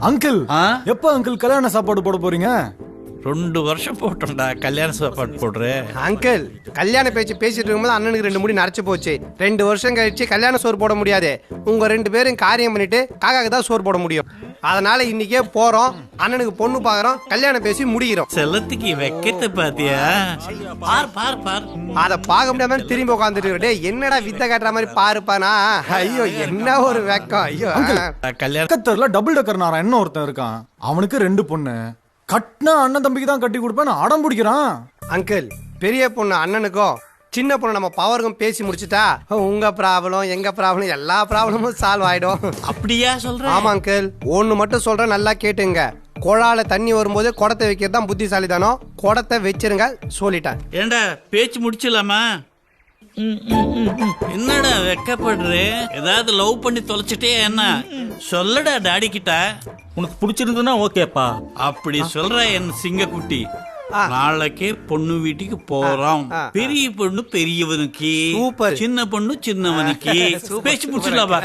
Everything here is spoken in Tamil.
அங்கிள் எப்ப அங்கிள் கல்யாண சாப்பாடு போட போறீங்க? 2 வருஷம் போட்டோம்டா கல்யாண சாப்பாடு போடுறேன். அங்கிள் கல்யாண பேச்சு பேசிட்டு இருக்கும்போது அண்ணனுக்கு 2 முடி நரைச்சு போச்சு. 2 வருஷம் கழிச்சு கல்யாண சோறு போட முடியாது. உங்க 2 பேரும் காரியம் பண்ணிட்டு காக்காக்கு தான் சோறு போட முடியும். அதனால இன்னைக்கே போறோம், அண்ணனுக்கு பொண்ணு பாக்குறோம், கல்யாணம் பேசி முடிக்கிறோம். செல்லத்துக்கு வெக்கத்தை பாத்தியா? பார் பார் பார். அத பார்க்க முடியாம திரும்பி உட்காந்துட்டு என்னடா வித்த காட்டுற மாதிரி பாருப்பானா. ஐயோ என்ன ஒரு வெக்கம். ஐயோ கல்யாணம் டபுள் டக்கர் நாராயணன் ஒருத்தன் இருக்கான். அவனுக்கு 2 பொண்ணு. கட்டினா அண்ணன் தம்பிக்கு தான் கட்டி கொடுப்பேன் அடம் பிடிக்கிறான். அங்கிள் பெரிய பொண்ணு அண்ணனுக்கும் சின்ன பொண்ணு நம்ம பவருக்கும் பேசி முடிச்சுட்டா உங்க ப்ராப்ளம் எங்க ப்ராப்ளம் எல்லா ப்ராப்ளமும் சால்வ் ஆயிடும். அப்படியா சொல்ற? ஆமா அங்கிள், ஒண்ணு மட்டும் சொல்றேன், நல்லா கேட்டுங்க. குழால தண்ணி வரும்போது குடத்தை வைக்கிறது தான் புத்திசாலிதானோ. குடத்தை வச்சிருங்க சொல்லிட்டேன். ஏண்டா பேச்சு முடிச்சலாமா? என்னடா வெக்கப்படுற? ஏதாவது லவ் பண்ணி தொலைச்சிட்டே என்ன சொல்லடா டாடி கிட்ட. உனக்கு பிடிச்சிருந்ததுன்னா ஓகேப்பா. அப்படி சொல்ற என் சிங்கக்குட்டி. நாளைக்கே பொண்ணு வீட்டுக்கு போறோம். பெரிய பொண்ணு பெரியவனுக்கு, சூப்பர். சின்ன பொண்ணு சின்னவனுக்கு. பேச்சு முடிச்சிடலாமா?